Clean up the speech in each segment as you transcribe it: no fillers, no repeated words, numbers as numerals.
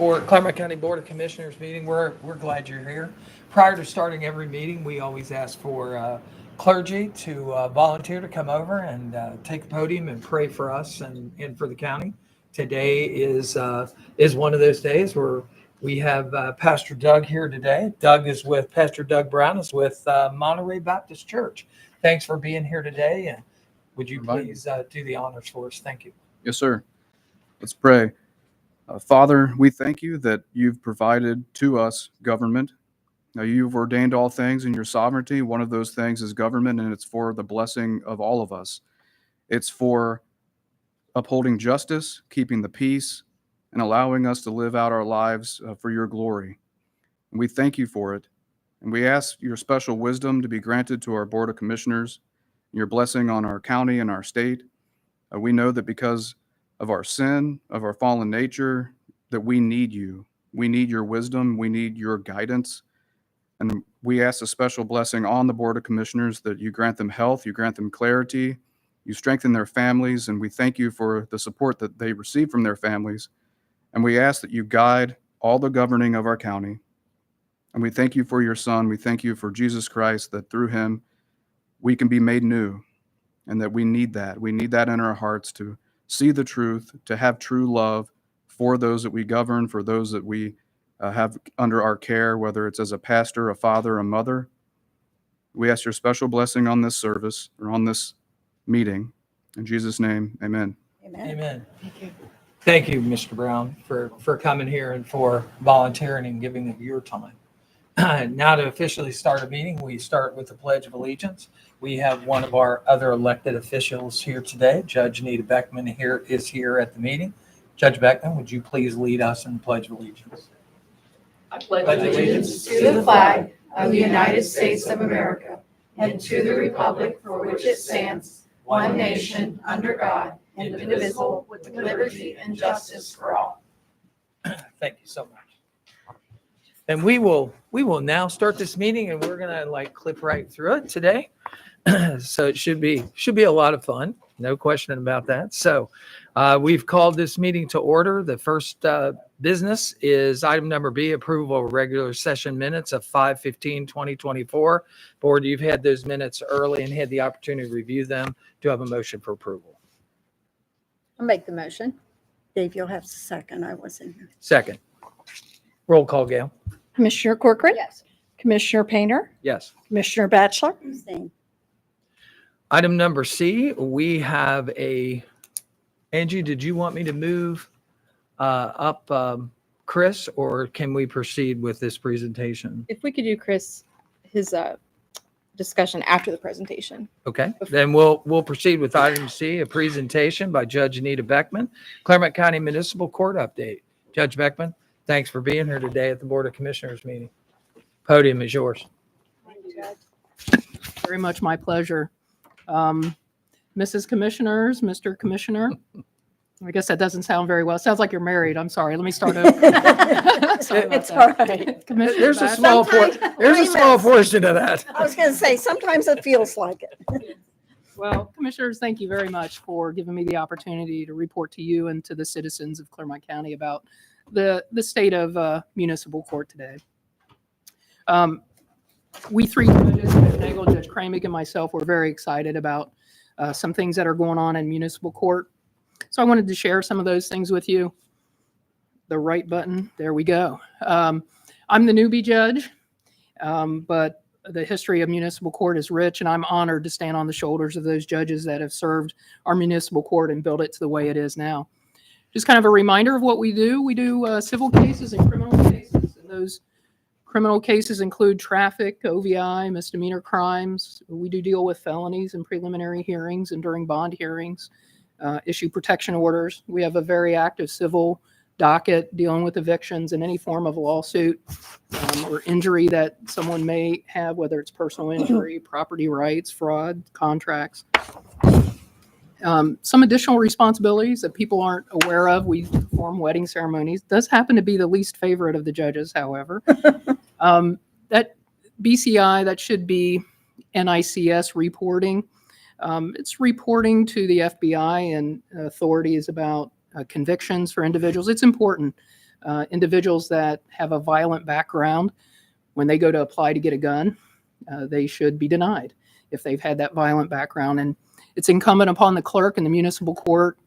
Clermont County Board of Commissioners meeting. We're glad you're here. Prior to starting every meeting, we always ask for clergy to volunteer to come over and take the podium and pray for us and for the county. Today is one of those days where we have Pastor Doug here today. Pastor Doug Brown is with Monterey Baptist Church. Thanks for being here today. And would you please do the honors for us? Thank you. Yes, sir. Let's pray. Father, we thank you that you've provided to us government. Now, you've ordained all things in your sovereignty. One of those things is government, and it's for the blessing of all of us. It's for upholding justice, keeping the peace, and allowing us to live out our lives for your glory. And we thank you for it. And we ask your special wisdom to be granted to our Board of Commissioners, your blessing on our county and our state. We know that because of our sin, of our fallen nature, that we need you. We need your wisdom. We need your guidance. And we ask a special blessing on the Board of Commissioners, that you grant them health, you grant them clarity, you strengthen their families, and we thank you for the support that they receive from their families. And we ask that you guide all the governing of our county. And we thank you for your Son. We thank you for Jesus Christ, that through him we can be made new, and that we need that. We need that in our hearts to see the truth, to have true love for those that we govern, for those that we have under our care, whether it's as a pastor, a father, a mother. We ask your special blessing on this service, or on this meeting. In Jesus' name, amen. Amen. Amen. Thank you. Thank you, Mr. Brown, for coming here and for volunteering and giving of your time. Now, to officially start a meeting, we start with the Pledge of Allegiance. We have one of our other elected officials here today. Judge Anita Bechmann is here at the meeting. Judge Bechmann, would you please lead us in the Pledge of Allegiance? I pledge allegiance to the flag of the United States of America and to the republic for which it stands, one nation, under God, indivisible, with liberty and justice for all. Thank you so much. And we will now start this meeting, and we're gonna clip right through it today. So it should be a lot of fun, no question about that. So we've called this meeting to order. The first business is item number B, approval of regular session minutes of 5/15/2024. Board, you've had those minutes early and had the opportunity to review them. Do you have a motion for approval? I'll make the motion. Dave, you'll have to second. I wasn't here. Second. Roll call, Gail. Commissioner Corcoran? Yes. Commissioner Painter? Yes. Commissioner Batchelor? Abstain. Item number C, we have Angie, did you want me to move up Kris, or can we proceed with this presentation? If we could do Kris, his discussion after the presentation. Okay, then we'll proceed with item C, a presentation by Judge Anita Bechmann, Clermont County Municipal Court update. Judge Bechmann, thanks for being here today at the Board of Commissioners meeting. Podium is yours. Very much my pleasure. Mrs. Commissioners, Mr. Commissioner. I guess that doesn't sound very well. It sounds like you're married. I'm sorry. Let me start over. It's all right. There's a small portion of that. I was going to say, sometimes it feels like it. Well, Commissioners, thank you very much for giving me the opportunity to report to you and to the citizens of Clermont County about the state of municipal court today. We three judges, Judge Nagel, Judge Kramick, and myself, were very excited about some things that are going on in municipal court. So I wanted to share some of those things with you. The right button, there we go. I'm the newbie judge, but the history of municipal court is rich, and I'm honored to stand on the shoulders of those judges that have served our municipal court and built it to the way it is now. Just kind of a reminder of what we do. We do civil cases and criminal cases, and those criminal cases include traffic, OVI, misdemeanor crimes. We do deal with felonies in preliminary hearings and during bond hearings, issue protection orders. We have a very active civil docket dealing with evictions and any form of lawsuit or injury that someone may have, whether it's personal injury, property rights, fraud, contracts. Some additional responsibilities that people aren't aware of. We perform wedding ceremonies. Does happen to be the least favorite of the judges, however. That BCI, that should be NICS reporting. It's reporting to the FBI and authorities about convictions for individuals. It's important. Individuals that have a violent background, when they go to apply to get a gun, they should be denied if they've had that violent background. And it's incumbent upon the clerk and the municipal court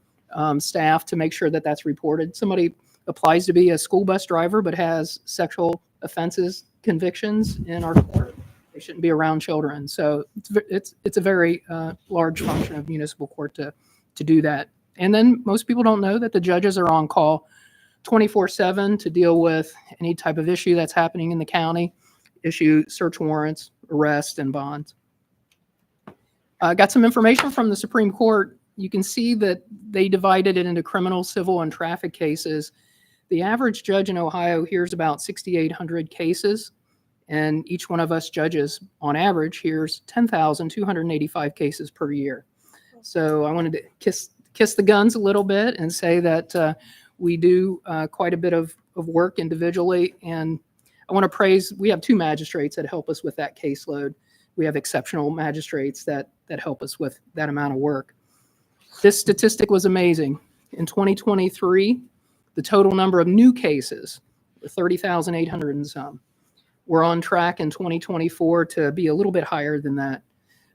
staff to make sure that that's reported. Somebody applies to be a school bus driver but has sexual offenses convictions in our court, they shouldn't be around children. So it's a very large function of municipal court to do that. And then most people don't know that the judges are on call 24/7 to deal with any type of issue that's happening in the county, issue search warrants, arrest, and bonds. Got some information from the Supreme Court. You can see that they divided it into criminal, civil, and traffic cases. The average judge in Ohio hears about 6,800 cases, and each one of us judges, on average, hears 10,285 cases per year. So I wanted to kiss the guns a little bit and say that we do quite a bit of work individually, and I want to praise, we have 2 magistrates that help us with that caseload. We have exceptional magistrates that help us with that amount of work. This statistic was amazing. In 2023, the total number of new cases were 30,800 and some. We're on track in 2024 to be a little bit higher than that.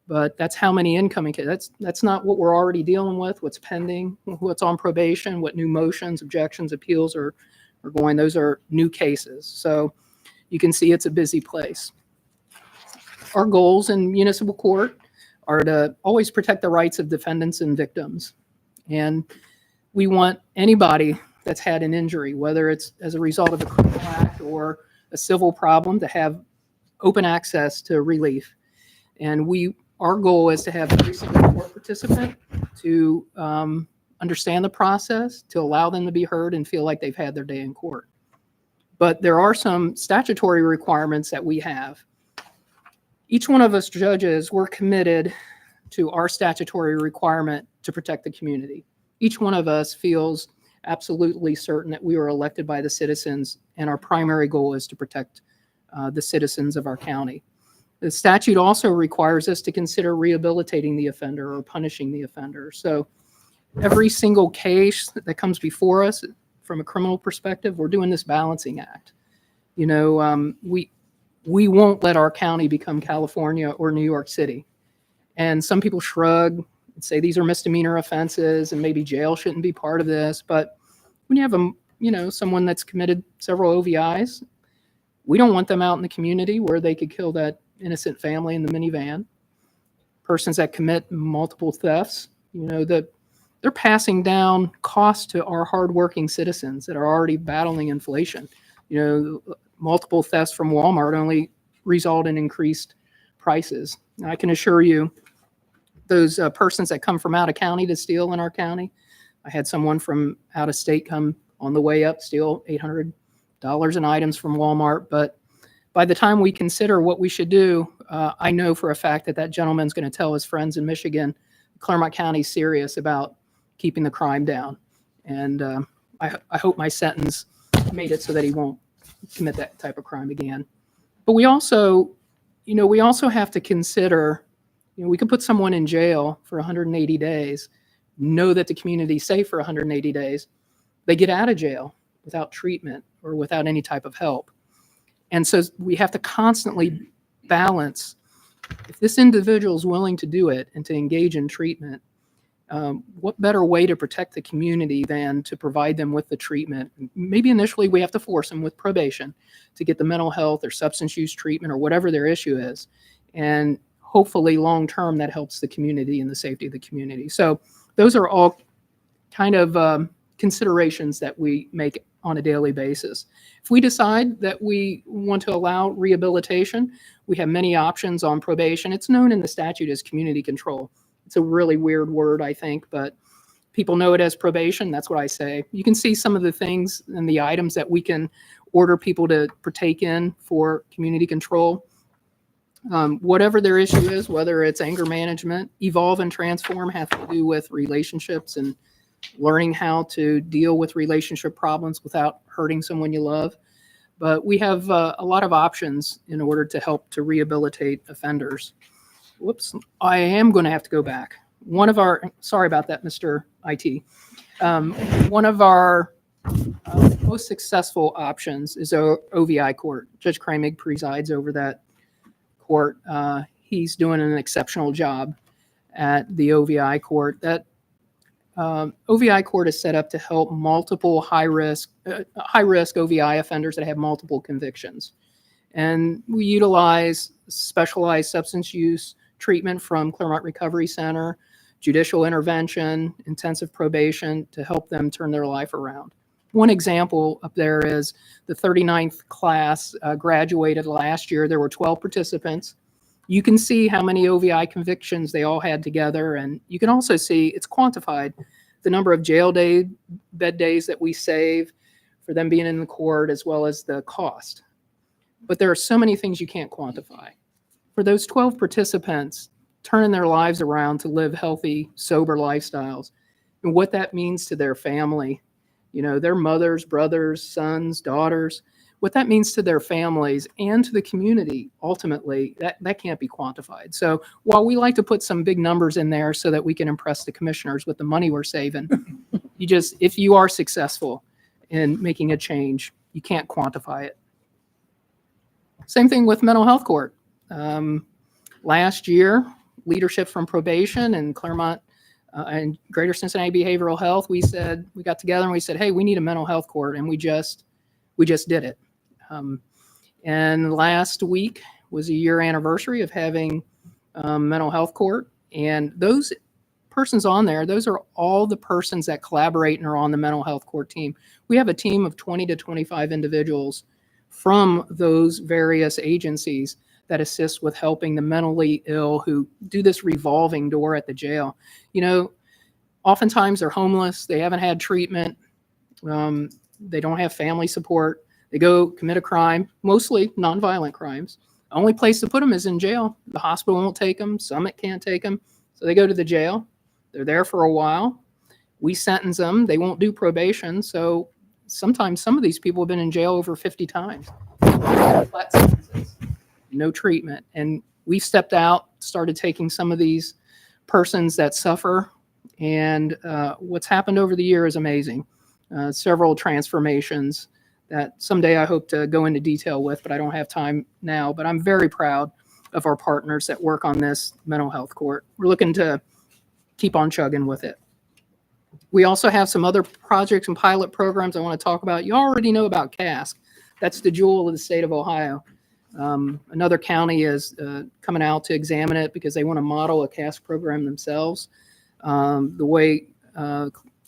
But that's how many incoming cases. That's not what we're already dealing with, what's pending, what's on probation, what new motions, objections, appeals are going. Those are new cases. So you can see it's a busy place. Our goals in municipal court are to always protect the rights of defendants and victims. And we want anybody that's had an injury, whether it's as a result of a criminal act or a civil problem, to have open access to relief. And our goal is to have every single court participant to understand the process, to allow them to be heard and feel like they've had their day in court. But there are some statutory requirements that we have. Each one of us judges, we're committed to our statutory requirement to protect the community. Each one of us feels absolutely certain that we were elected by the citizens, and our primary goal is to protect the citizens of our county. The statute also requires us to consider rehabilitating the offender or punishing the offender. So every single case that comes before us from a criminal perspective, we're doing this balancing act. You know, we won't let our county become California or New York City. And some people shrug and say these are misdemeanor offenses and maybe jail shouldn't be part of this. But when you have someone that's committed several OVIs, we don't want them out in the community where they could kill that innocent family in the minivan. Persons that commit multiple thefts, they're passing down costs to our hardworking citizens that are already battling inflation. Multiple thefts from Walmart only result in increased prices. And I can assure you, those persons that come from out of county to steal in our county, I had someone from out of state come on the way up, steal $800 in items from Walmart. But by the time we consider what we should do, I know for a fact that gentleman's going to tell his friends in Michigan, Clermont County's serious about keeping the crime down. And I hope my sentence made it so that he won't commit that type of crime again. But we also have to consider, we could put someone in jail for 180 days, know that the community's safe for 180 days. They get out of jail without treatment or without any type of help. And so we have to constantly balance, if this individual is willing to do it and to engage in treatment, what better way to protect the community than to provide them with the treatment? Maybe initially we have to force them with probation to get the mental health or substance use treatment or whatever their issue is. And hopefully long-term that helps the community and the safety of the community. So those are all kind of considerations that we make on a daily basis. If we decide that we want to allow rehabilitation, we have many options on probation. It's known in the statute as community control. It's a really weird word, I think, but people know it as probation. That's what I say. You can see some of the things and the items that we can order people to partake in for community control. Whatever their issue is, whether it's anger management, evolve and transform has to do with relationships and learning how to deal with relationship problems without hurting someone you love. But we have a lot of options in order to help to rehabilitate offenders. Whoops, I am going to have to go back. Sorry about that, Mr. IT. One of our Most successful options is OVI court. Judge Kramig presides over that court. He's doing an exceptional job at the OVI court. That OVI court is set up to help multiple high-risk OVI offenders that have multiple convictions. And we utilize specialized substance use treatment from Clermont Recovery Center, judicial intervention, intensive probation to help them turn their life around. One example up there is the 39th class graduated last year. There were 12 participants. You can see how many OVI convictions they all had together, and you can also see it's quantified the number of jail bed days that we save for them being in the court, as well as the cost. But there are so many things you can't quantify. For those 12 participants, turning their lives around to live healthy, sober lifestyles, and what that means to their family, their mothers, brothers, sons, daughters, what that means to their families and to the community, ultimately, that can't be quantified. So while we like to put some big numbers in there so that we can impress the commissioners with the money we're saving, if you are successful in making a change, you can't quantify it. Same thing with mental health court. Last year, leadership from probation and Clermont and Greater Cincinnati Behavioral Health, we got together and we said, hey, we need a mental health court, and we just did it. And last week was a year anniversary of having mental health court, and those persons on there, those are all the persons that collaborate and are on the mental health court team. We have a team of 20 to 25 individuals from those various agencies that assist with helping the mentally ill who do this revolving door at the jail. Oftentimes they're homeless, they haven't had treatment, they don't have family support, they go commit a crime, mostly nonviolent crimes. The only place to put them is in jail. The hospital won't take them, Summit can't take them, so they go to the jail. They're there for a while. We sentence them, they won't do probation, so sometimes some of these people have been in jail over 50 times. Flat sentences. No treatment. And we stepped out, started taking some of these persons that suffer, and what's happened over the year is amazing. Several transformations that someday I hope to go into detail with, but I don't have time now. But I'm very proud of our partners that work on this mental health court. We're looking to keep on chugging with it. We also have some other projects and pilot programs I want to talk about. You already know about CASC. That's the jewel of the state of Ohio. Another county is coming out to examine it because they want to model a CASC program themselves. The way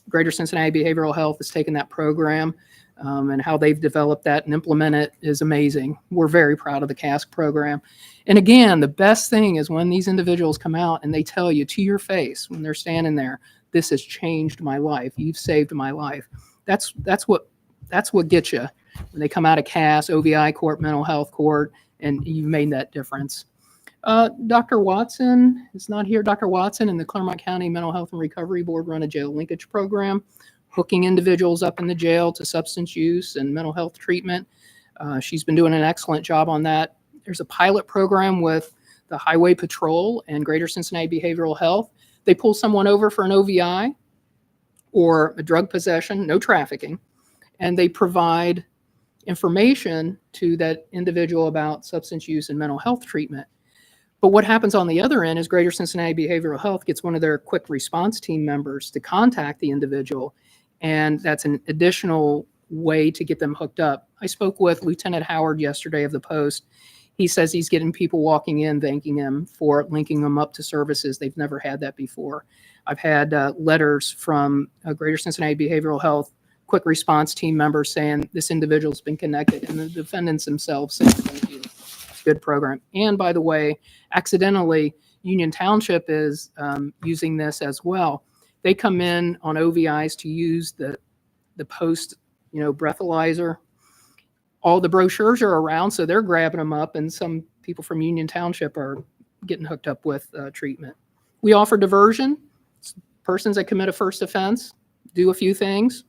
Greater Cincinnati Behavioral Health has taken that program and how they've developed that and implement it is amazing. We're very proud of the CASC program. And again, the best thing is when these individuals come out and they tell you to your face when they're standing there, this has changed my life. You've saved my life. That's what gets you when they come out of CAS, OVI court, mental health court, and you've made that difference. Dr. Watson is not here. Dr. Watson and the Clermont County Mental Health and Recovery Board run a jail linkage program, hooking individuals up in the jail to substance use and mental health treatment. She's been doing an excellent job on that. There's a pilot program with the Highway Patrol and Greater Cincinnati Behavioral Health. They pull someone over for an OVI or a drug possession, no trafficking, and they provide information to that individual about substance use and mental health treatment. But what happens on the other end is Greater Cincinnati Behavioral Health gets one of their quick response team members to contact the individual, and that's an additional way to get them hooked up. I spoke with Lieutenant Howard yesterday of the Post. He says he's getting people walking in thanking him for linking them up to services. They've never had that before. I've had letters from Greater Cincinnati Behavioral Health quick response team members saying this individual's been connected, and the defendants themselves say thank you. Good program. And by the way, accidentally, Union Township is using this as well. They come in on OVIs to use the Post, breathalyzer. All the brochures are around, so they're grabbing them up, and some people from Union Township are getting hooked up with treatment. We offer diversion. Persons that commit a first offense do a few things,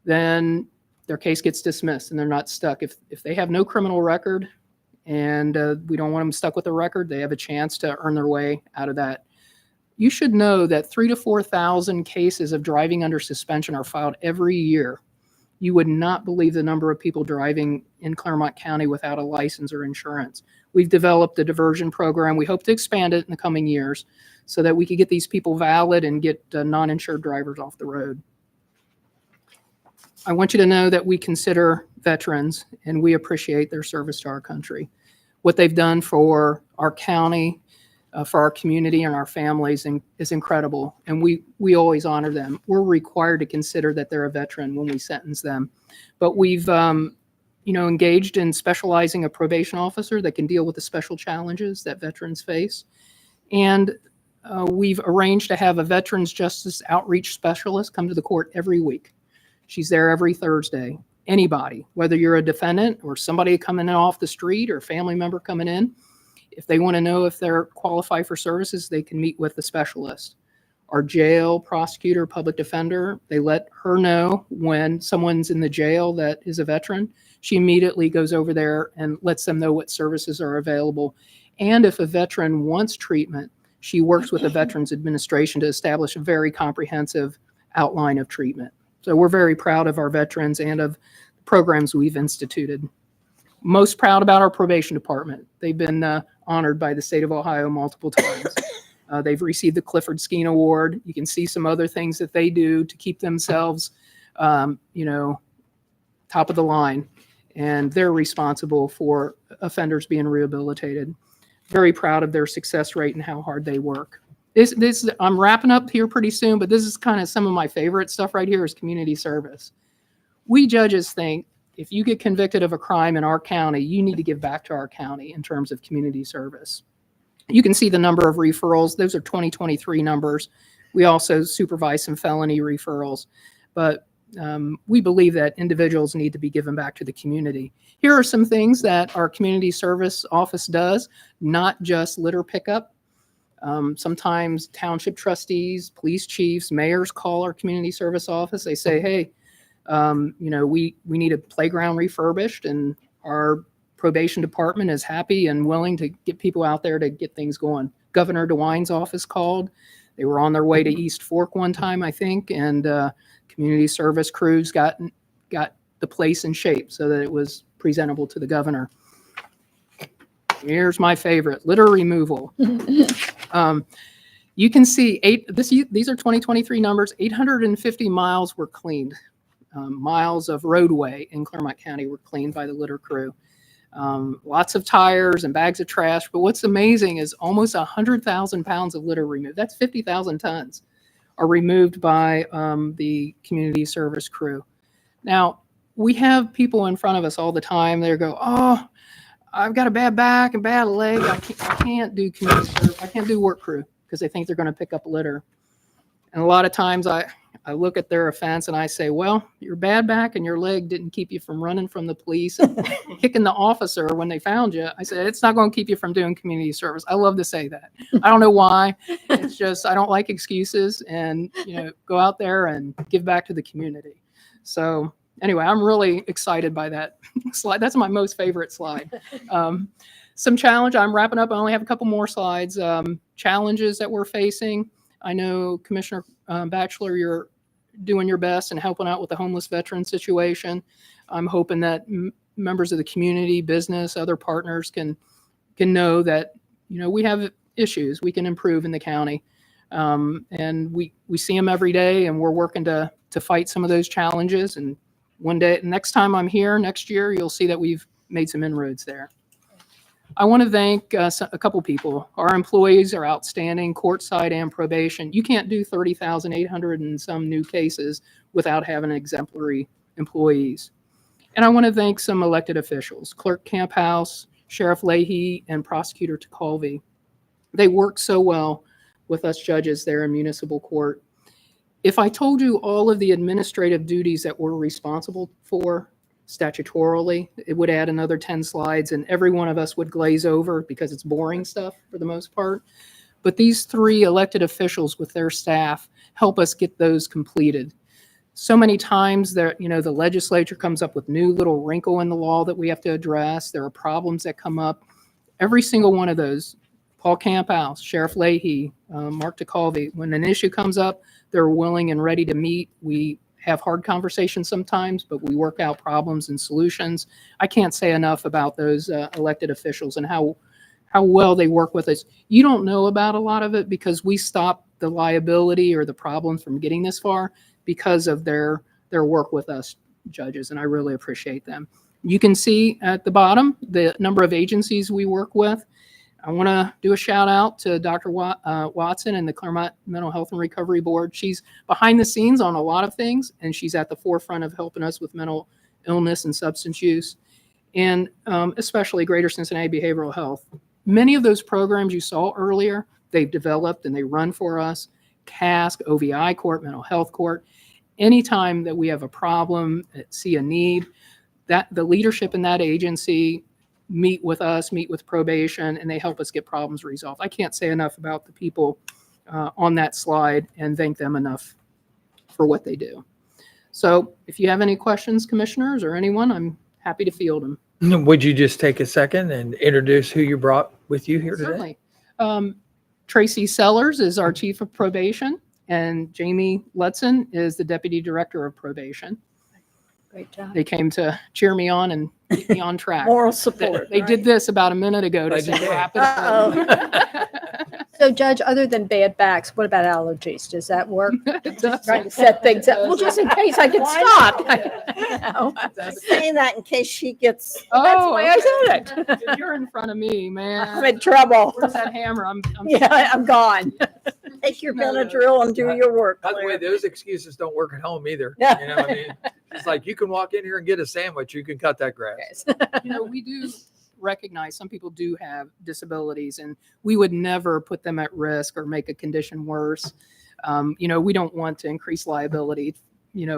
then their case gets dismissed and they're not stuck. If they have no criminal record and we don't want them stuck with a record, they have a chance to earn their way out of that. You should know that 3,000 to 4,000 cases of driving under suspension are filed every year You would not believe the number of people driving in Clermont County without a license or insurance. We've developed a diversion program. We hope to expand it in the coming years so that we could get these people valid and get non-insured drivers off the road. I want you to know that we consider veterans and we appreciate their service to our country. What they've done for our county, for our community and our families is incredible, and we always honor them. We're required to consider that they're a veteran when we sentence them, but we've engaged in specializing a probation officer that can deal with the special challenges that veterans face, and we've arranged to have a veterans justice outreach specialist come to the court every week. She's there every Thursday. Anybody, whether you're a defendant or somebody coming in off the street or a family member coming in, if they want to know if they're qualified for services, they can meet with the specialist. Our jail prosecutor, public defender, they let her know when someone's in the jail that is a veteran. She immediately goes over there and lets them know what services are available. And if a veteran wants treatment, she works with the Veterans Administration to establish a very comprehensive outline of treatment. So we're very proud of our veterans and of the programs we've instituted. Most proud about our probation department. They've been honored by the state of Ohio multiple times. They've received the Clifford Skeen Award. You can see some other things that they do to keep themselves, top of the line. And they're responsible for offenders being rehabilitated. Very proud of their success rate and how hard they work. I'm wrapping up here pretty soon, but this is kind of some of my favorite stuff right here is community service. We judges think if you get convicted of a crime in our county, you need to give back to our county in terms of community service. You can see the number of referrals. Those are 2023 numbers. We also supervise some felony referrals, but we believe that individuals need to be given back to the community. Here are some things that our community service office does, not just litter pickup. Sometimes township trustees, police chiefs, mayors call our community service office. They say, hey, we need a playground refurbished, and our probation department is happy and willing to get people out there to get things going. Governor DeWine's office called. They were on their way to East Fork one time, I think, and community service crews got the place in shape so that it was presentable to the governor. Here's my favorite, litter removal. You can see these are 2023 numbers. 850 miles were cleaned. Miles of roadway in Clermont County were cleaned by the litter crew. Lots of tires and bags of trash. But what's amazing is almost 100,000 pounds of litter removed. That's 50,000 tons are removed by the community service crew. Now, we have people in front of us all the time. They go, oh, I've got a bad back and bad leg. I can't do community service. I can't do work crew because they think they're going to pick up litter. And a lot of times I look at their offense and I say, well, your bad back and your leg didn't keep you from running from the police and kicking the officer when they found you. I said, it's not going to keep you from doing community service. I love to say that. I don't know why. It's just, I don't like excuses, and, go out there and give back to the community. So anyway, I'm really excited by that slide. That's my most favorite slide. Some challenge, I'm wrapping up. I only have a couple more slides. Challenges that we're facing. I know Commissioner Batchelor, you're doing your best and helping out with the homeless veteran situation. I'm hoping that members of the community, business, other partners can know that, we have issues we can improve in the county. And we see them every day, and we're working to fight some of those challenges. And one day, next time I'm here next year, you'll see that we've made some inroads there. I want to thank a couple people. Our employees are outstanding, courtside and probation. You can't do 30,800 and some new cases without having exemplary employees. And I want to thank some elected officials, Clerk Camphouse, Sheriff Leahy, and Prosecutor Tecalvi. They work so well with us judges there in municipal court. If I told you all of the administrative duties that we're responsible for statutorily, it would add another 10 slides, and every one of us would glaze over because it's boring stuff for the most part. But these three elected officials with their staff help us get those completed. So many times there, the legislature comes up with new little wrinkle in the law that we have to address. There are problems that come up. Every single one of those, Paul Camphouse, Sheriff Leahy, Mark Tecalvi, when an issue comes up, they're willing and ready to meet. We have hard conversations sometimes, but we work out problems and solutions. I can't say enough about those elected officials and how well they work with us. You don't know about a lot of it because we stop the liability or the problems from getting this far because of their work with us judges, and I really appreciate them. You can see at the bottom the number of agencies we work with. I want to do a shout out to Dr. Watson and the Clermont Mental Health and Recovery Board. She's behind the scenes on a lot of things, and she's at the forefront of helping us with mental illness and substance use, and especially Greater Cincinnati Behavioral Health. Many of those programs you saw earlier, they've developed and they run for us. CASC, OVI Court, Mental Health Court. Anytime that we have a problem, see a need, that the leadership in that agency meet with us, meet with probation, and they help us get problems resolved. I can't say enough about the people on that slide and thank them enough for what they do. So if you have any questions, commissioners or anyone, I'm happy to field them. Would you just take a second and introduce who you brought with you here today? Certainly. Tracy Sellers is our chief of probation, and Jamie Lutson is the deputy director of probation. Great job. They came to cheer me on and keep me on track. Moral support. They did this about a minute ago to I say did. wrap it up. So Judge, other than bad backs, what about allergies? Does that work? It does. Trying to set things up. Well, just in case I can stop. No, I'm saying that in case she gets, that's the Oh, way I said it. If you're in front of me, I'm man. in trouble. Where's that hammer? I'm Yeah, I'm gone. Take your Benadryl and do your work. By the way, Claire. those excuses don't work at home either. Yeah. You know what I mean? It's like you can walk in here and get a sandwich. You can cut that grass. we do recognize some people do have disabilities, and we would never put them at risk or make a condition worse. We don't want to increase liability,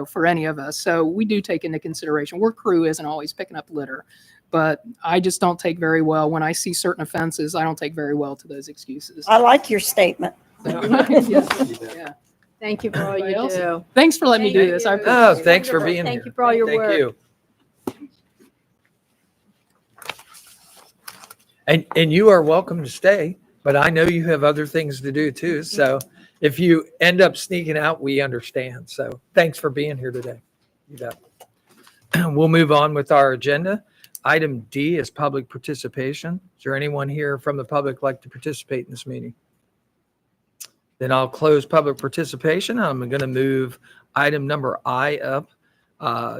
for any of us. So we do take into consideration. Work crew isn't always picking up litter, but I just don't take very well when I see certain offenses. I don't take very well to those excuses. I like your statement. So, yeah. Thank you for all Anybody you else? do. Thanks for letting me do Thank this. I you. appreciate Oh, it. thanks for being here. Thank you for all your Thank work. you. And you are welcome to stay, but I know you have other things to do too. So if you end up sneaking out, we understand. So thanks for being here today. You bet. We'll move on with our agenda. Item D is public participation. Is there anyone here from the public like to participate in this meeting? Then I'll close public participation. I'm going to move item number I up.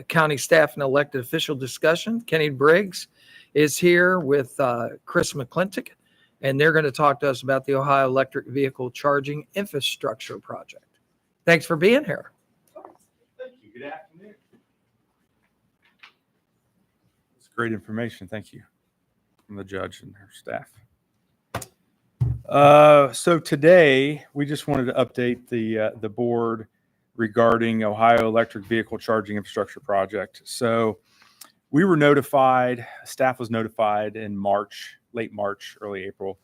County staff and elected official discussion. Kenny Briggs is here with Kris McClintick, and they're going to talk to us about the Ohio Electric Vehicle Charging Infrastructure Project. Thanks for being here. Thank you. Good afternoon. It's great information. Thank you from the judge and her staff. So today we just wanted to update the board regarding Ohio Electric Vehicle Charging Infrastructure Project. So we were notified, staff was notified in March, late March, early April,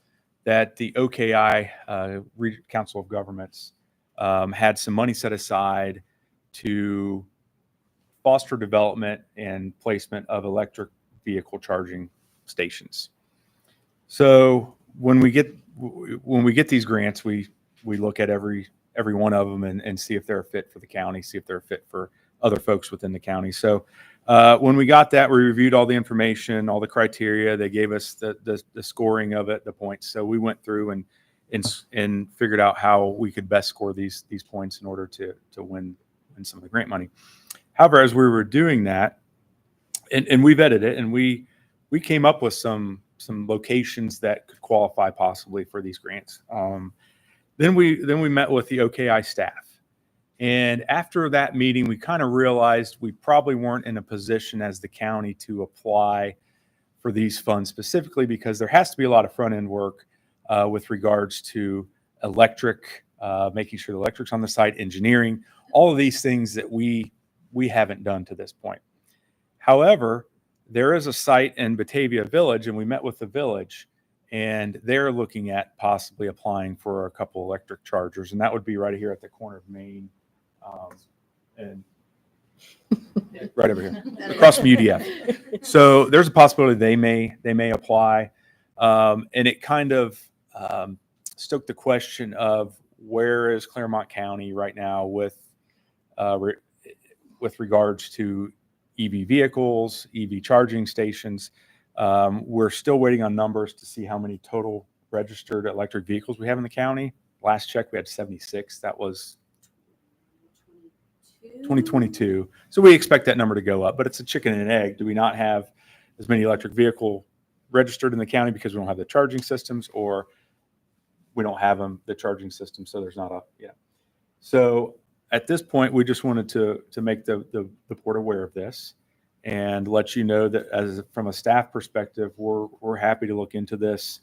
that the OKI, Council of Governments, had some money set aside to foster development and placement of electric vehicle charging stations. So when we get these grants, we look at every one of them and see if they're a fit for the county, see if they're a fit for other folks within the county. So when we got that, we reviewed all the information, all the criteria. They gave us the scoring of it, the points. So we went through and figured out how we could best score these points in order to win some of the grant money. However, as we were doing that, and we vetted it, and we came up with some locations that could qualify possibly for these grants. Then we met with the OKI staff. And after that meeting, we kind of realized we probably weren't in a position as the county to apply for these funds specifically because there has to be a lot of front end work with regards to electric, making sure the electric's on the site, engineering, all of these things that we haven't done to this point. However, there is a site in Batavia Village, and we met with the village, and they're looking at possibly applying for a couple electric chargers, and that would be right here at the corner of Main and right over here, across from UDF. So there's a possibility they may apply, and it kind of stoked the question of where is Clermont County right now with with regards to EV vehicles, EV charging stations. We're still waiting on numbers to see how many total registered electric vehicles we have in the county. Last check, we had 76. That was 2022. So we expect that number to go up, but it's a chicken and an egg. Do we not have as many electric vehicle registered in the county because we don't have the charging systems, or we don't have the charging system, so there's not a, So at this point, we just wanted to make the board aware of this and let you know that from a staff perspective, we're happy to look into this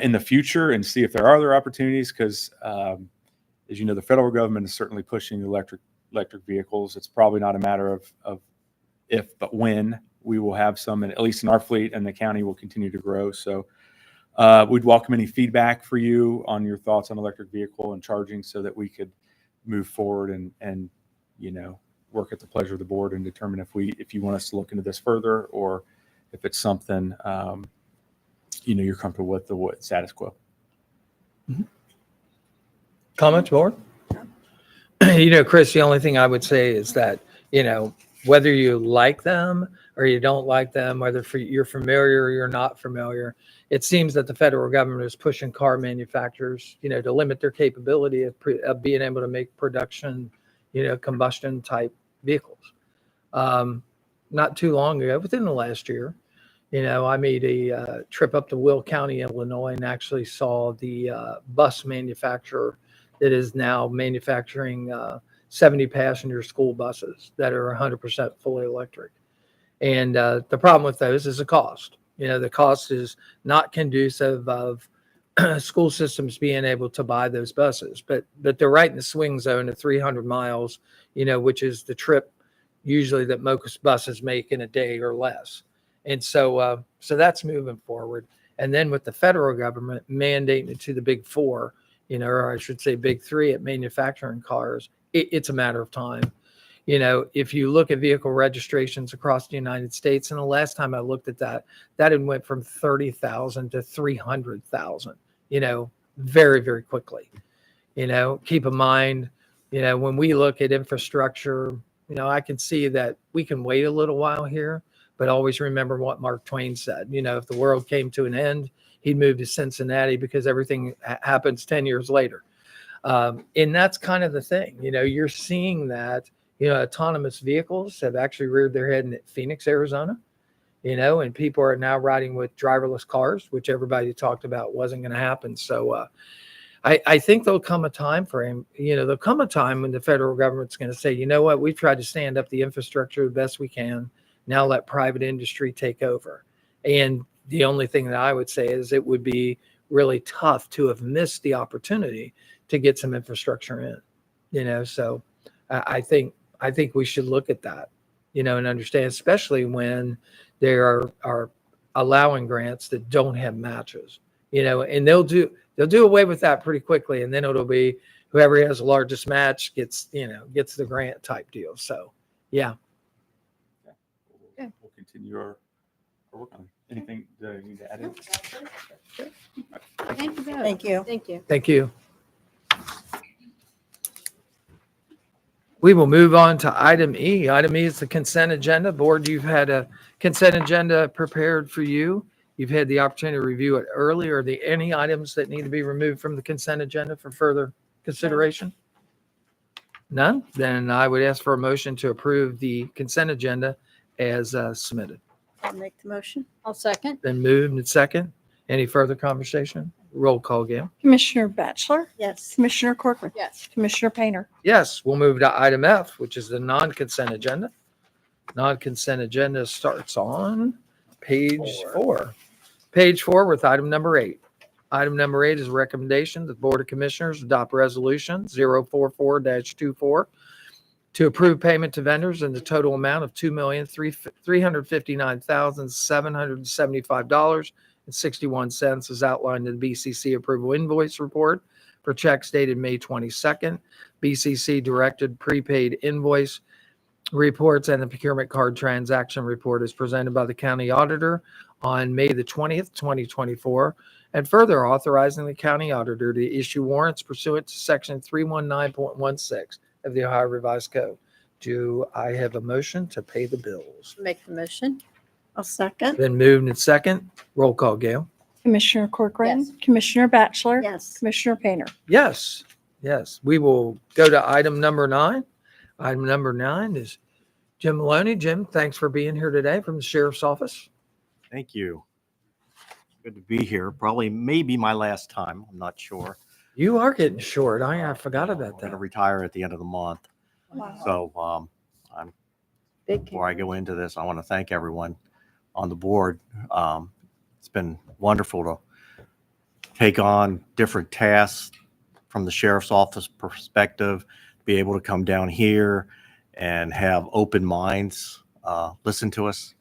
in the future and see if there are other opportunities, because as you know, the federal government is certainly pushing electric vehicles. It's probably not a matter of if, but when we will have some, at least in our fleet, and the county will continue to grow. So we'd welcome any feedback for you on your thoughts on electric vehicle and charging, so that we could move forward and work at the pleasure of the board and determine if you want us to look into this further, or if it's something you're comfortable with the status quo. Comments, board? Kris, the only thing I would say is that, whether you like them or you don't like them, whether you're familiar or you're not familiar, it seems that the federal government is pushing car manufacturers, to limit their capability of being able to make production, combustion type vehicles. Not too long ago, within the last year, I made a trip up to Will County, Illinois, and actually saw the bus manufacturer that is now manufacturing 70 passenger school buses that are 100% fully electric. And the problem with those is the cost. The cost is not conducive of school systems being able to buy those buses, but they're right in the swing zone of 300 miles, which is the trip usually that most buses make in a day or less. And so that's moving forward. And then with the federal government mandating it to the big four, or I should say big three at manufacturing cars, it's a matter of time. If you look at vehicle registrations across the United States, and the last time I looked at that had went from 30,000 to 300,000, very, very quickly. Keep in mind, when we look at infrastructure, I can see that we can wait a little while here, but always remember what Mark Twain said. If the world came to an end, he'd move to Cincinnati, because everything happens 10 years later. And that's kind of the thing. You're seeing that, autonomous vehicles have actually reared their head in Phoenix, Arizona, and people are now riding with driverless cars, which everybody talked about wasn't going to happen. So I think there'll come a time frame, there'll come a time when the federal government's going to say, you know what, we've tried to stand up the infrastructure the best we can. Now let private industry take over. And the only thing that I would say is it would be really tough to have missed the opportunity to get some infrastructure in, so I think we should look at that, and understand, especially when they are allowing grants that don't have matches, and they'll do away with that pretty quickly. And then it'll be whoever has the largest match gets the grant type deal. So, yeah. We'll continue our work on it. Anything that you need to add in? Thank you. Thank you. Thank you. Thank you. We will move on to item E. Item E is the consent agenda. Board, you've had a consent agenda prepared for you. You've had the opportunity to review it early. Are there any items that need to be removed from the consent agenda for further consideration? None? Then I would ask for a motion to approve the consent agenda as submitted. I'll make the motion. I'll second. Then moved and second. Any further conversation? Roll call, Gail. Commissioner Batchelor, Yes. Commissioner Corcoran, Yes. Commissioner Painter. Yes, we'll move to item F, which is the non-consent agenda. Non-consent agenda starts on page 4. Page 4 with item number 8. Item number 8 is a recommendation that the Board of Commissioners adopt resolution 044-24 to approve payment to vendors in the total amount of $2,359,775.61 as outlined in the BCC approval invoice report for checks dated May 22nd, BCC directed prepaid invoice reports, and the procurement card transaction report is presented by the county auditor on May the 20th, 2024, and further authorizing the county auditor to issue warrants pursuant to section 319.16 of the Ohio Revised Code. Do I have a motion to pay the bills? Make the motion. I'll second. Been moved and second. Roll call, Gail. Commissioner Corcoran. Yes. Commissioner Batchelor. Yes. Commissioner Painter. Yes, yes. We will go to item number 9. Item number 9 is Jim Maloney. Jim, thanks for being here today from the Sheriff's Office. Thank you. Good to be here. Probably maybe my last time. I'm not sure. You are getting short. I forgot about I'm going to that. retire at the end of the month. So Big before I go into this, I want to thank everyone on the board. It's been wonderful to take on different tasks from the sheriff's office perspective, be able to come down here and have open minds, listen to us.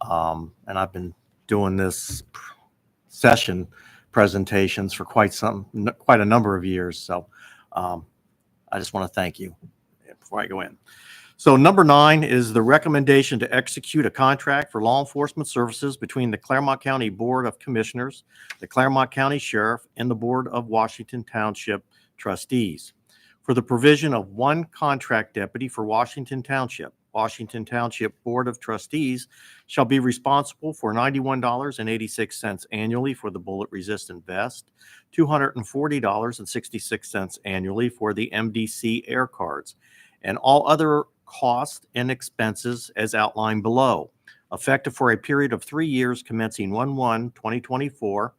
And I've been doing this session presentations for quite a number of years. So I just want to thank you before I go in. So number 9 is the recommendation to execute a contract for law enforcement services between the Clermont County Board of Commissioners, the Clermont County Sheriff, and the Board of Washington Township Trustees for the provision of 1 contract deputy for Washington Township. Washington Township Board of Trustees shall be responsible for $91.86 annually for the bullet-resistant vest, $240.66 annually for the MDC air cards, and all other costs and expenses as outlined below, effective for a period of 3 years commencing 1/1/2024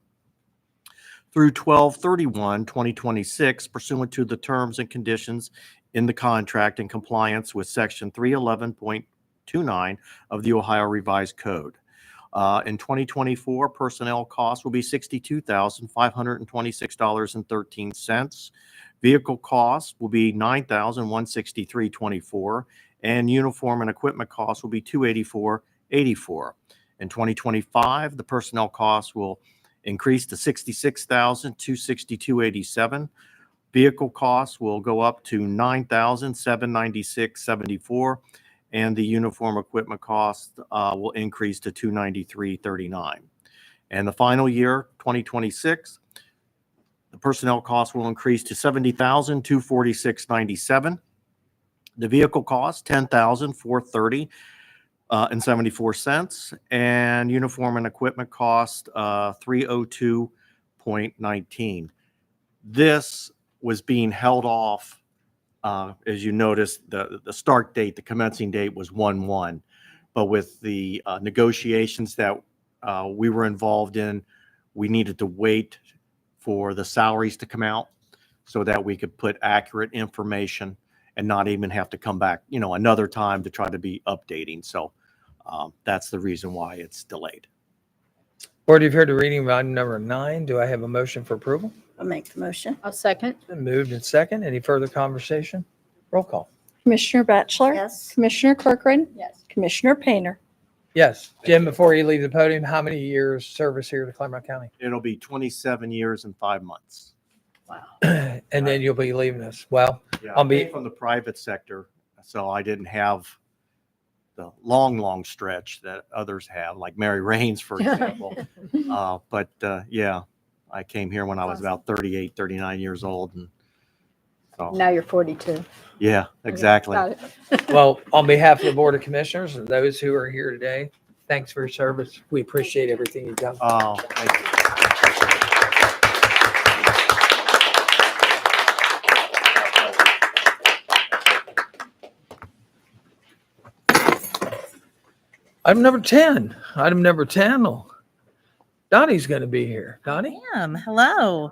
through 12/31/2026, pursuant to the terms and conditions in the contract in compliance with Section 311.29 of the Ohio Revised Code. In 2024, personnel costs will be $62,526.13. Vehicle costs will be $9,163.24, and uniform and equipment costs will be $284.84. In 2025, the personnel costs will increase to $66,262.87. Vehicle costs will go up to $9,796.74, and the uniform equipment cost will increase to $293.39. And the final year, 2026, the personnel costs will increase to $70,246.97. The vehicle cost, $10,430.74, and uniform and equipment cost, $302.19. This was being held off, as you noticed. The start date, the commencing date was 1/1, but with the negotiations that we were involved in, we needed to wait for the salaries to come out so that we could put accurate information and not even have to come back, another time to try to be updating. So that's the reason why it's delayed. Board, you've heard the reading of item number 9. Do I have a motion for approval? I'll make the motion. I'll second. Been moved and second. Any further conversation? Roll call. Commissioner Batchelor. Yes. Commissioner Corcoran. Yes. Commissioner Painter. Yes. Jim, before you leave the podium, how many years service here to Clermont County? It'll be 27 years and 5 months. And then you'll be leaving us. Well, Yeah, I'll I be- came from the private sector, so I didn't have the long stretch that others have, like Mary Raines, for example. But yeah, I came here when I was about 38, 39 years old. And so, Now you're 42. yeah, exactly. Got it. well, on behalf of the Board of Commissioners and those who are here today, thanks for your service. We appreciate everything you've done. Oh, thank you. Item number 10. Item number 10. Donnie's going to be here. Donnie? Hello.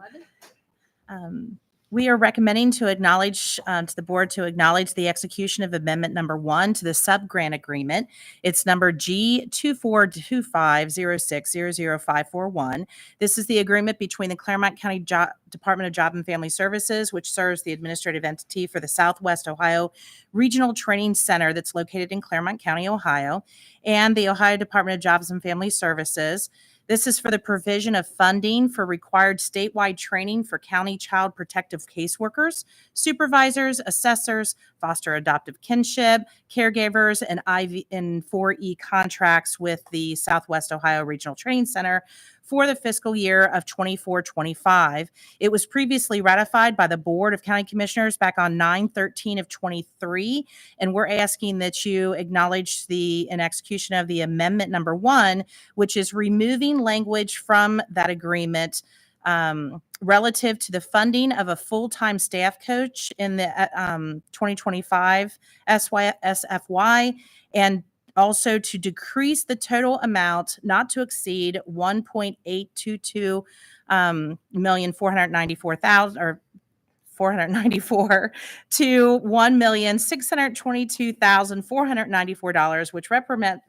We are recommending to acknowledge to the board to acknowledge the execution of amendment number 1 to the sub-grant agreement. It's number G242506000541. This is the agreement between the Clermont County Department of Job and Family Services, which serves the administrative entity for the Southwest Ohio Regional Training Center that's located in Clermont County, Ohio, and the Ohio Department of Jobs and Family Services. This is for the provision of funding for required statewide training for county child protective caseworkers, supervisors, assessors, foster adoptive kinship, caregivers, and IV and 4E contracts with the Southwest Ohio Regional Training Center for the fiscal year of 24-25. It was previously ratified by the Board of County Commissioners back on 9/13 of 23, and we're asking that you acknowledge the and execution of the amendment number 1, which is removing language from that agreement relative to the funding of a full-time staff coach in the 2025 SFY, and also to decrease the total amount not to exceed 1.822 $1,494,000 or 494 to $1,622,494, which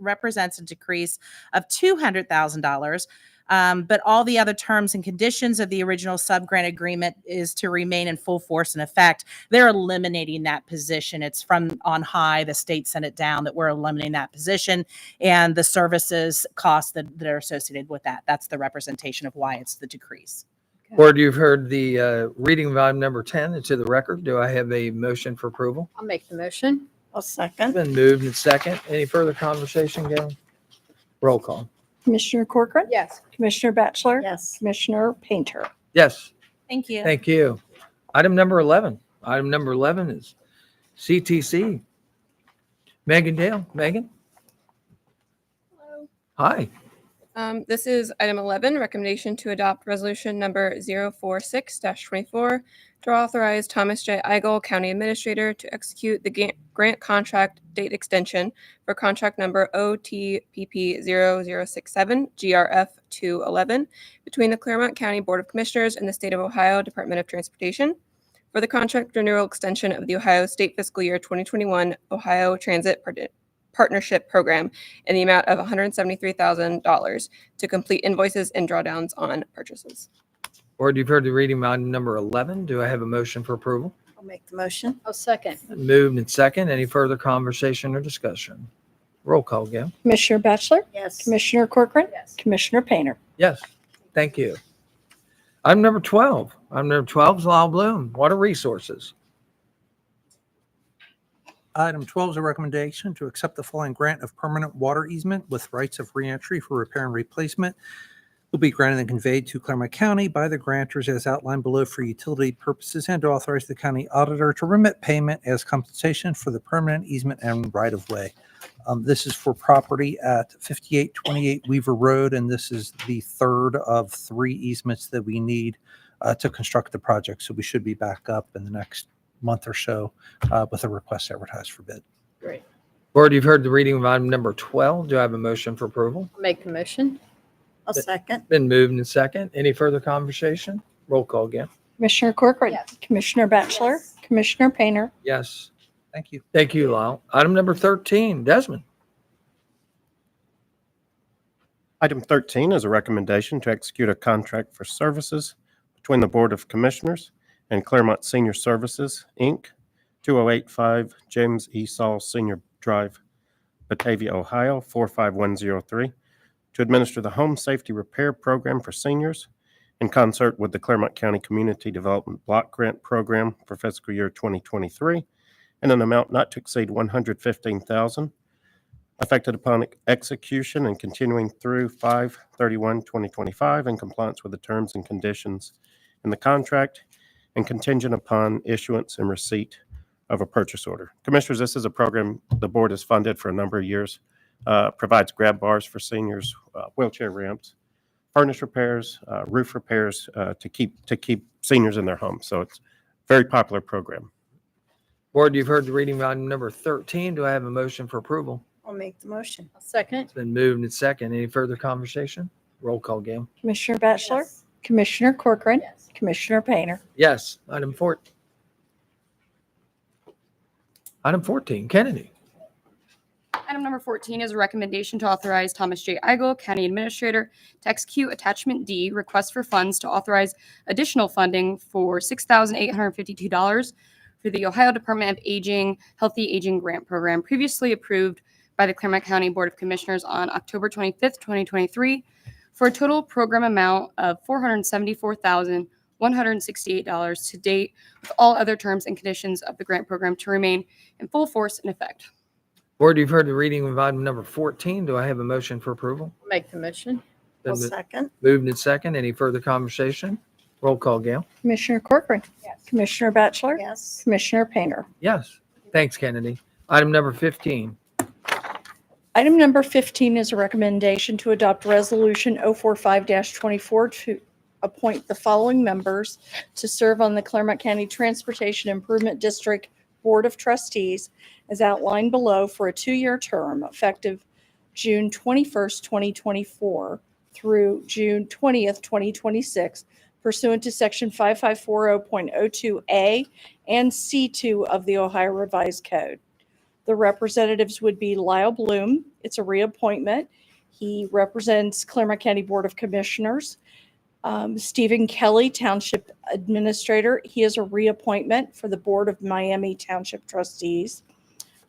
represents a decrease of $200,000. But all the other terms and conditions of the original subgrant agreement is to remain in full force and effect. They're eliminating that position. It's from on high, the state sent it down, that we're eliminating that position and the services costs that are associated with that. That's the representation of why it's the decrease. Board, you've heard the reading of item number 10 into the record. Do I have a motion for approval? I'll make the motion. I'll second. Been moved and second. Any further conversation, Gail? Roll call. Commissioner Corcoran. Yes. Commissioner Batchelor. Yes. Commissioner Painter. Yes. Thank you. Thank you. Item number 11. Item number 11 is CTC. Megan Dale. Megan? Hello. Hi. This is item 11, recommendation to adopt resolution number 046-24 to authorize Thomas J. Eigel, County Administrator, to execute the grant contract date extension for contract number OTPP 0067 GRF 211 between the Clermont County Board of Commissioners and the State of Ohio Department of Transportation for the contract renewal extension of the Ohio State Fiscal Year 2021 Ohio Transit Partnership Program in the amount of $173,000 to complete invoices and drawdowns on purchases. Board, you've heard the reading of item number 11. Do I have a motion for approval? I'll make the motion. I'll second. Moved and second. Any further conversation or discussion? Roll call, Gail. Commissioner Batchelor. Yes. Commissioner Corcoran. Yes. Commissioner Painter. Yes. Thank you. Item number 12. Item number 12 is Lyle Bloom, Water Resources. Item 12 is a recommendation to accept the following grant of permanent water easement with rights of reentry for repair and replacement. Will be granted and conveyed to Clermont County by the grantors as outlined below for utility purposes, and to authorize the county auditor to remit payment as compensation for the permanent easement and right-of-way. This is for property at 5828 Weaver Road, and this is the third of 3 easements that we need to construct the project. So we should be back up in the next month or so with a request advertised for bid. Great. Board, you've heard the reading of item number 12. Do I have a motion for approval? I'll make the motion. I'll second. Been moved and second. Any further conversation? Roll call again. Commissioner Corcoran. Yes. Commissioner Batchelor. Yes. Commissioner Painter. Yes. Thank you. Thank you, Lyle. Item number 13, Desmond. Item 13 is a recommendation to execute a contract for services between the Board of Commissioners and Clermont Senior Services, Inc., 2085 James E. Saul Senior Drive, Batavia, Ohio, 45103, to administer the Home Safety Repair Program for seniors in concert with the Clermont County Community Development Block Grant Program for fiscal year 2023 in an amount not to exceed $115,000, effected upon execution and continuing through 5/31/2025 in compliance with the terms and conditions in the contract and contingent upon issuance and receipt of a purchase order. Commissioners, this is a program the board has funded for a number of years. Provides grab bars for seniors, wheelchair ramps, furnace repairs, roof repairs to keep seniors in their homes. So it's a very popular program. Board, you've heard the reading of item number 13. Do I have a motion for approval? I'll make the motion. I'll second. It's been moved and second. Any further conversation? Roll call, Gail. Commissioner Batchelor. Yes. Commissioner Corcoran. Yes. Commissioner Painter. Yes. Item 14. Item 14, Kennedy. Item number 14 is a recommendation to authorize Thomas J. Eigel, County Administrator, to execute Attachment D, request for funds to authorize additional funding for $6,852 for the Ohio Department of Aging Healthy Aging Grant Program, previously approved by the Clermont County Board of Commissioners on October 25th, 2023, for a total program amount of $474,168 to date, with all other terms and conditions of the grant program to remain in full force and effect. Board, you've heard the reading of item number 14. Do I have a motion for approval? I'll make the motion. I'll Been second. moved and second. Any further conversation? Roll call, Gail. Commissioner Corcoran. Yes. Commissioner Batchelor. Yes. Commissioner Painter. Yes. Thanks, Kennedy. Item number 15. Item number 15 is a recommendation to adopt Resolution 045-24 to appoint the following members to serve on the Clermont County Transportation Improvement District Board of Trustees as outlined below for a 2-year term effective June 21st, 2024 through June 20th, 2026 pursuant to Section 5540.02A and C2 of the Ohio Revised Code. The representatives would be Lyle Bloom. It's a reappointment. He represents Clermont County Board of Commissioners. Stephen Kelly, Township Administrator. He is a reappointment for the Board of Miami Township Trustees.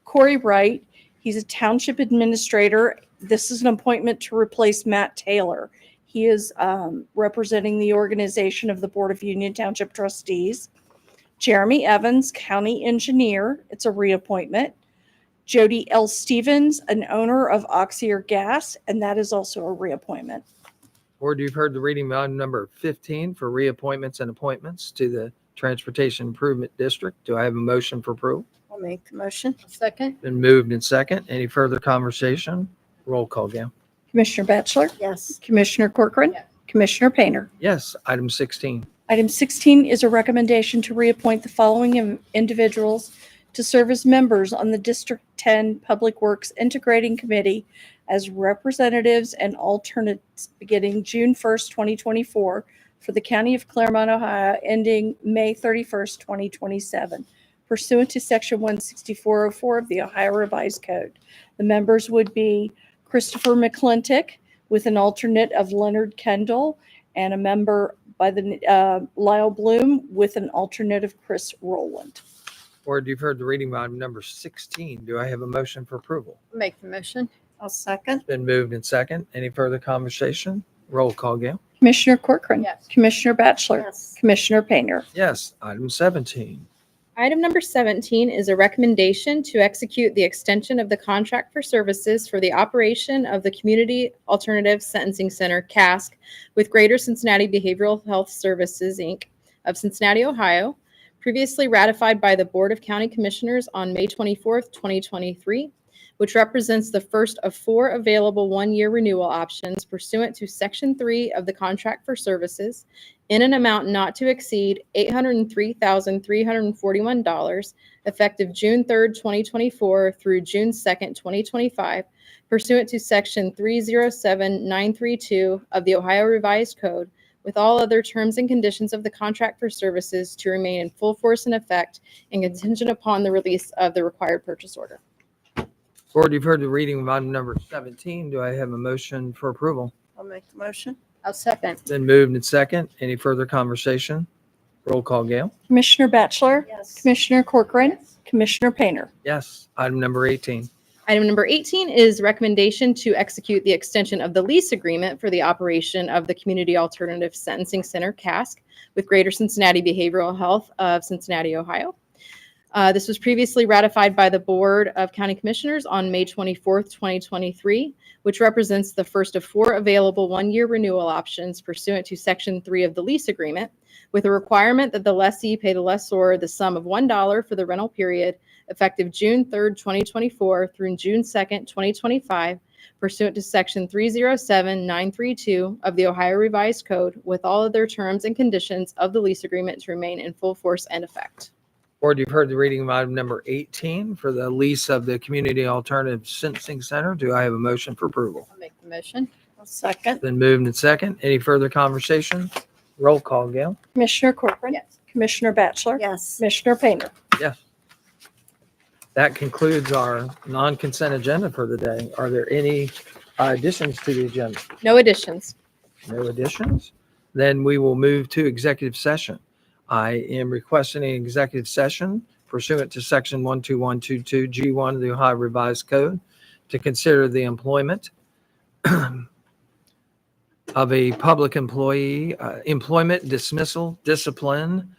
Corey Wright. He's a Township Administrator. This is an appointment to replace Matt Taylor. He is representing the organization of the Board of Union Township Trustees. Jeremy Evans, County Engineer. It's a reappointment. Jody L. Stevens, an owner of Oxyar Gas, and that is also a reappointment. Board, you've heard the reading of item number 15 for reappointments and appointments to the Transportation Improvement District. Do I have a motion for approval? I'll make the motion. Second. Been moved and second. Any further conversation? Roll call, Gail. Commissioner Batchelor. Yes. Commissioner Corcoran. Yes. Commissioner Painter. Yes. Item 16. Item 16 is a recommendation to reappoint the following individuals to serve as members on the District 10 Public Works Integrating Committee as representatives and alternates beginning June 1st, 2024 for the County of Clermont, Ohio, ending May 31st, 2027, pursuant to Section 16404 of the Ohio Revised Code. The members would be Christopher McClintick with an alternate of Leonard Kendall and a member by the Lyle Bloom with an alternate of Chris Rowland. Board, you've heard the reading of item number 16. Do I have a motion for approval? Make the motion. I'll second. Been moved and second. Any further conversation? Roll call, Gail. Commissioner Corcoran. Yes. Commissioner Batchelor. Yes. Commissioner Painter. Yes. Item 17. Item number 17 is a recommendation to execute the extension of the contract for services for the operation of the Community Alternative Sentencing Center, CASC, with Greater Cincinnati Behavioral Health Services, Inc. of Cincinnati, Ohio, previously ratified by the Board of County Commissioners on May 24th, 2023, which represents the first of 4 available 1-year renewal options pursuant to Section 3 of the Contract for Services in an amount not to exceed $803,341, effective June 3rd, 2024 through June 2nd, 2025, pursuant to Section 307932 of the Ohio Revised Code, with all other terms and conditions of the contract for services to remain in full force and effect and contingent upon the release of the required purchase order. Board, you've heard the reading of item number 17. Do I have a motion for approval? I'll make the motion. I'll second. Been moved and second. Any further conversation? Roll call, Gail. Commissioner Batchelor. Yes. Commissioner Corcoran. Commissioner Painter. Yes. Item number 18. Item number 18 is recommendation to execute the extension of the lease agreement for the operation of the Community Alternative Sentencing Center, CASC, with Greater Cincinnati Behavioral Health of Cincinnati, Ohio. This was previously ratified by the Board of County Commissioners on May 24th, 2023, which represents the first of 4 available 1-year renewal options pursuant to Section 3 of the lease agreement, with a requirement that the lessee pay the lessor the sum of $1 for the rental period effective June 3rd, 2024 through June 2nd, 2025, pursuant to Section 307932 of the Ohio Revised Code, with all other terms and conditions of the lease agreement to remain in full force and effect. Board, you've heard the reading of item number 18 for the lease of the Community Alternative Sentencing Center. Do I have a motion for approval? I'll make the motion. I'll second. Been moved and second. Any further conversation? Roll call, Gail. Commissioner Corcoran. Yes. Commissioner Batchelor. Yes. Commissioner Painter. Yes. That concludes our non-consent agenda for the day. Are there any additions to the agenda? No additions. No additions? Then we will move to executive session. I am requesting an executive session pursuant to Section 12122 G1 of the Ohio Revised Code to consider the employment of a public employee, employment, dismissal, discipline,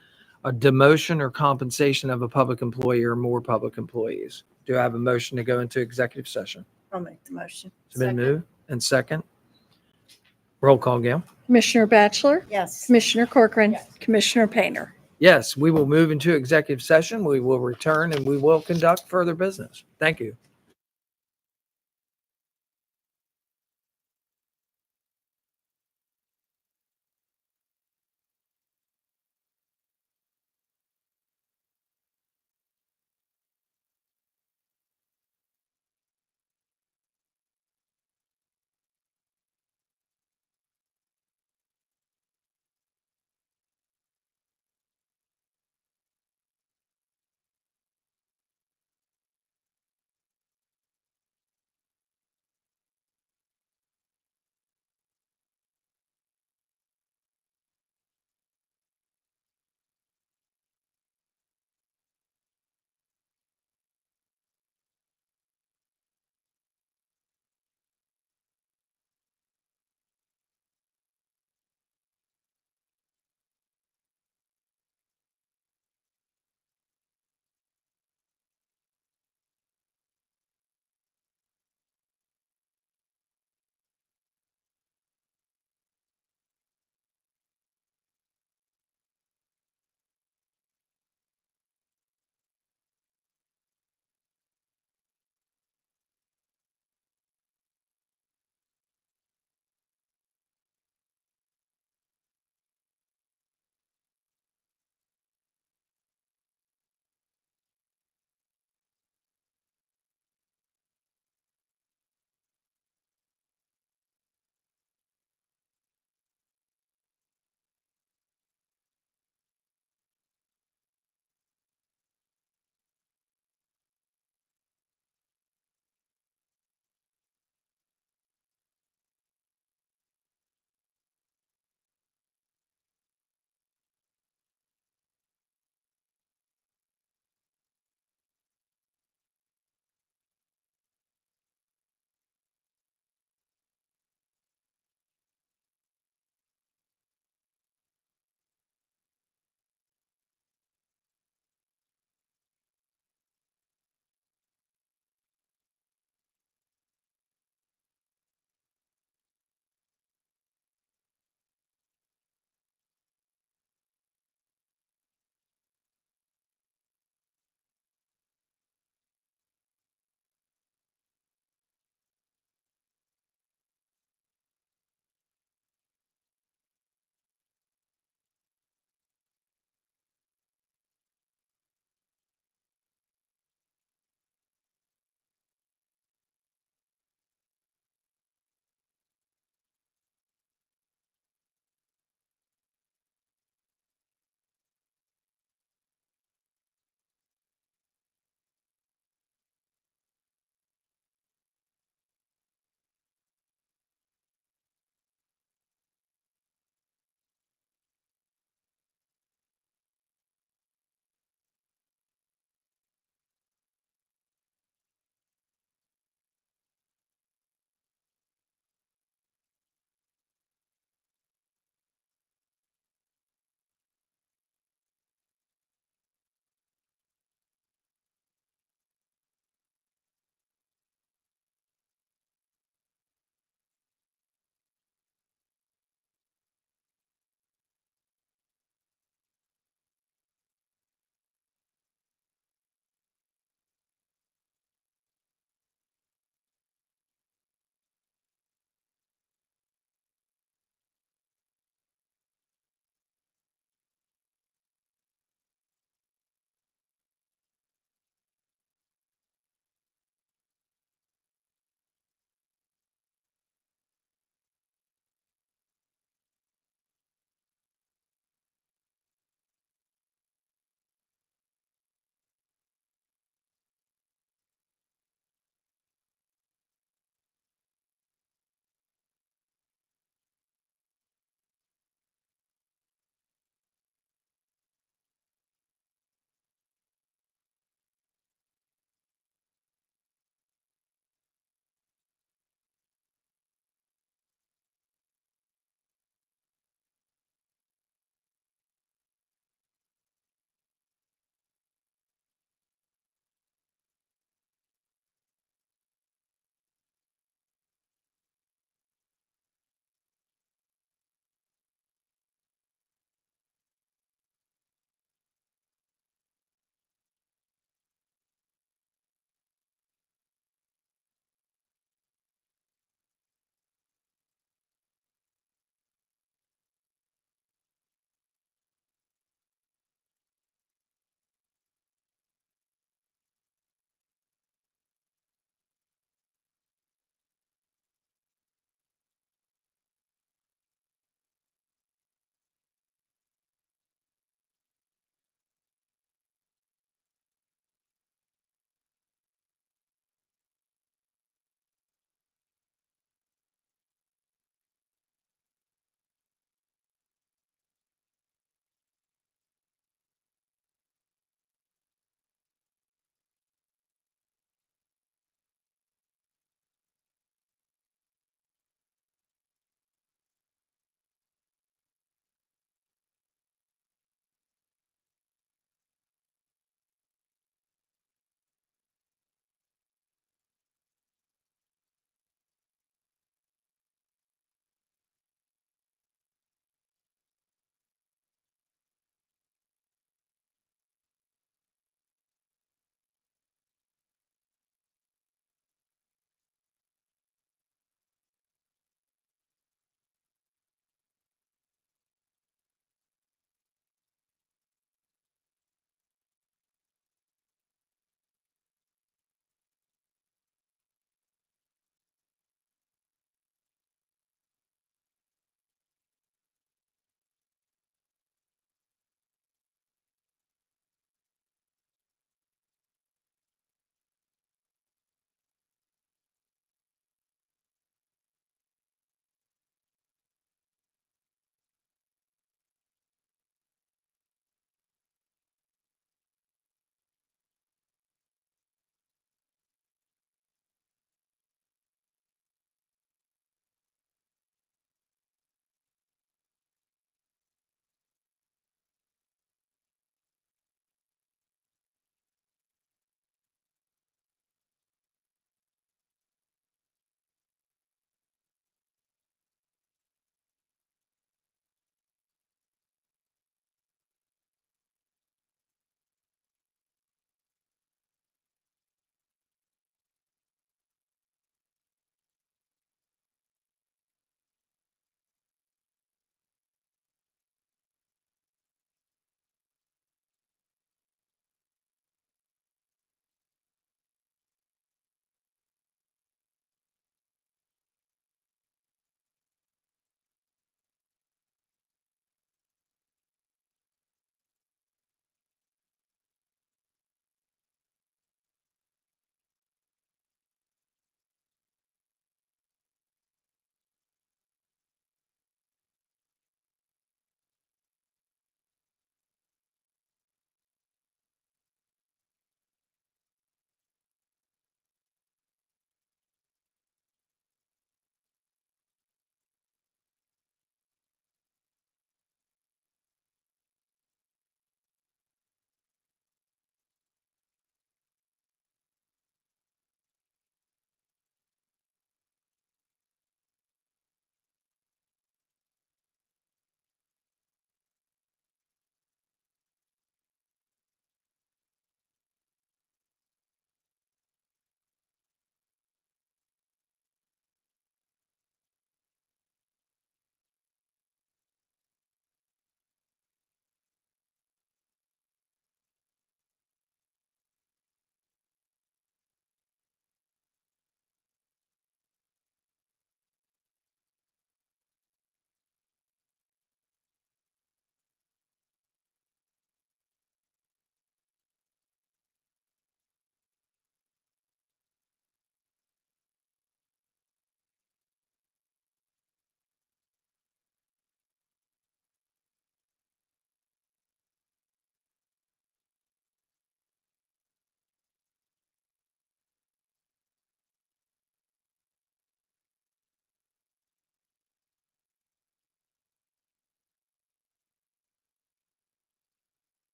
a demotion or compensation of a public employee or more public employees. Do I have a motion to go into executive session? I'll make the motion. It's been moved and second. Roll call, Gail. Commissioner Batchelor, Yes. Commissioner Corcoran, Commissioner Painter. Yes, we will move into executive session. We will return and we will conduct further business. Thank you.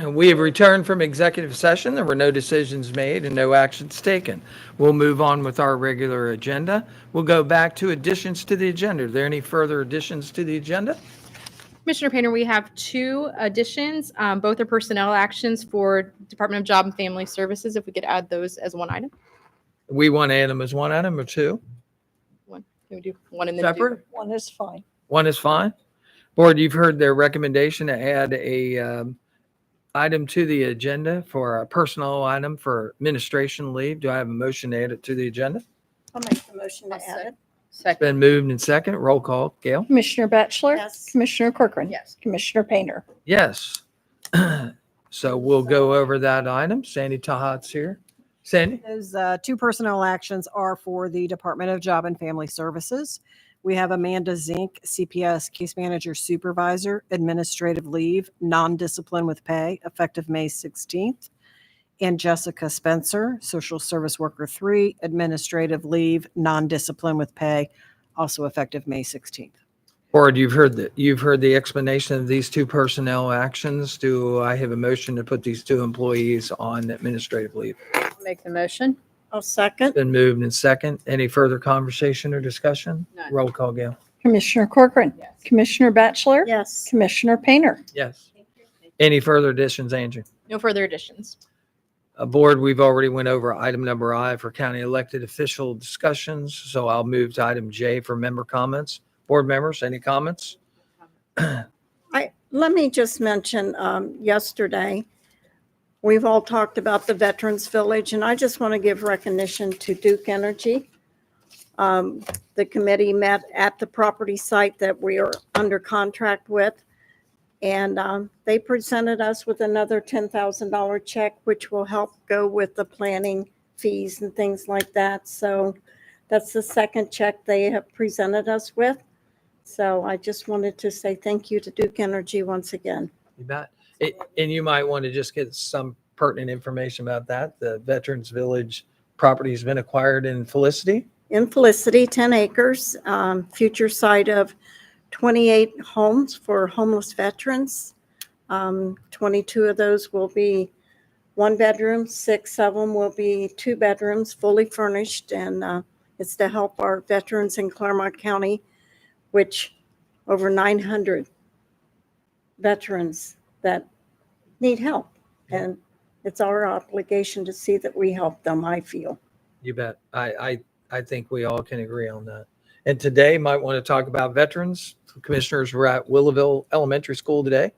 We have returned from executive session. There were no decisions made and no actions taken. We'll move on with our regular agenda. We'll go back to additions to the agenda. Are there any further additions to the agenda? Commissioner Painter, we have two additions. Both are personnel actions for Department of Job and Family Services. If we could add those as one item. We want to add them as one item or two? Can we do one and then Separate? One is fine. One is fine. Board, you've heard their recommendation to add a item to the agenda for a personal item for administration leave. Do I have a motion to add it to the agenda? I'll make the motion to add it. It's been moved and second. Roll call. Gail? Commissioner Batchelor? Yes. Commissioner Corcoran? Yes. Commissioner Painter? Yes. So we'll go over that item. Sandy Tahat's here. Sandy? Those two personnel actions are for the Department of Job and Family Services. We have Amanda Zink, CPS Case Manager Supervisor, administrative leave, non-discipline with pay, effective May 16th. And Jessica Spencer, Social Service Worker 3, administrative leave, non-discipline with pay, also effective May 16th. Board, you've heard the explanation of these two personnel actions. Do I have a motion to put these two employees on administrative leave? Make the motion. I'll second. Been moved and second. Any further conversation or discussion? None. Roll call, Gail. Commissioner Corcoran? Yes. Commissioner Batchelor? Yes. Commissioner Painter? Yes. Any further additions, Angie? No further additions. Board, we've already went over item number I for county elected official discussions, so I'll move to item J for member comments. Board members, any comments? Let me just mention, yesterday, we've all talked about the Veterans Village, and I just want to give recognition to Duke Energy. The committee met at the property site that we are under contract with, and they presented us with another $10,000 check, which will help go with the planning fees and things like that. So that's the second check they have presented us with. So I just wanted to say thank you to Duke Energy once again. You bet. And you might want to just get some pertinent information about that. The Veterans Village property has been acquired in Felicity. In Felicity, 10 acres, future site of 28 homes for homeless veterans. 22 of those will be one bedroom, 6 of them will be 2 bedrooms, fully furnished, and it's to help our veterans in Clermont County, which over 900 veterans that need help. And it's our obligation to see that we help them, I feel. You bet. I think we all can agree on that. And today, might want to talk about veterans. Commissioners were at Willowville Elementary School today.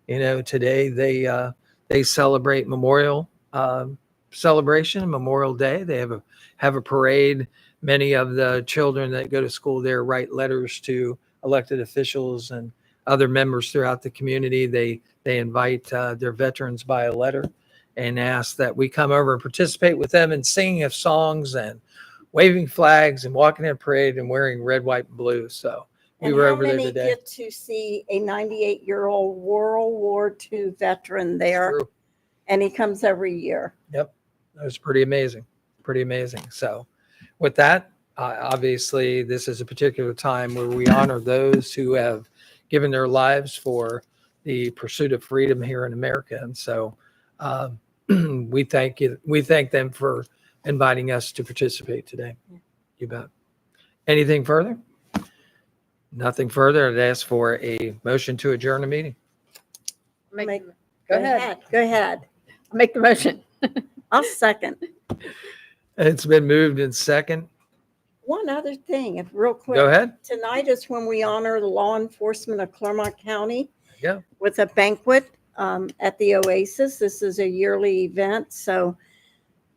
You know, today they celebrate Memorial celebration, Memorial Day. They have a parade. Many of the children that go to school there write letters to elected officials and other members throughout the community. They invite their veterans by a letter and ask that we come over and participate with them in singing of songs and waving flags and walking in a parade and wearing red, white, and blue. So we were over there today. And how many get to see a 98-year-old World War II veteran there? True. And he comes every year. Yep. That was pretty amazing. Pretty amazing. So with that, obviously, this is a particular time where we honor those who have given their lives for the pursuit of freedom here in America. And so we thank you. We thank them for inviting us to participate today. You bet. Anything further? Nothing further. I'd ask for a motion to adjourn the meeting. Go ahead. Make the motion. I'll second. It's been moved in second. One other thing, if real quick. Go ahead. Tonight is when we honor the law enforcement of Clermont County. Yeah. With a banquet at the Oasis. This is a yearly event. So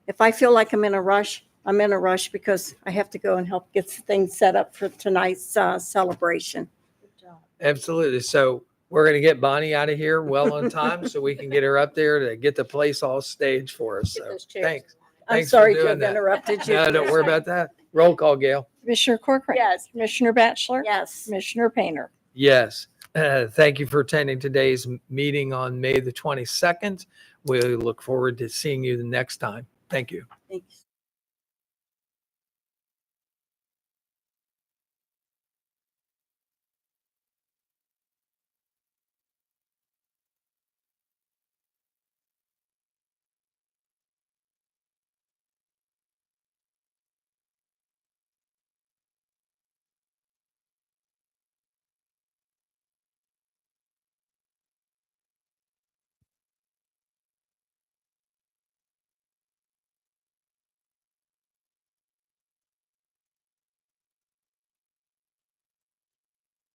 if I feel like I'm in a rush, I'm in a rush because I have to go and help get things set up for tonight's celebration. Absolutely. So we're going to get Bonnie out of here well on time so we can get her up there to get the place all staged for us. So thanks. I'm Thanks for sorry to doing have that. interrupted you. No, don't worry about that. Roll call, Gail. Commissioner Corcoran? Yes. Commissioner Batchelor? Yes. Commissioner Painter? Yes. Thank you for attending today's meeting on May the 22nd. We look forward to seeing you the next time. Thank you. Thanks.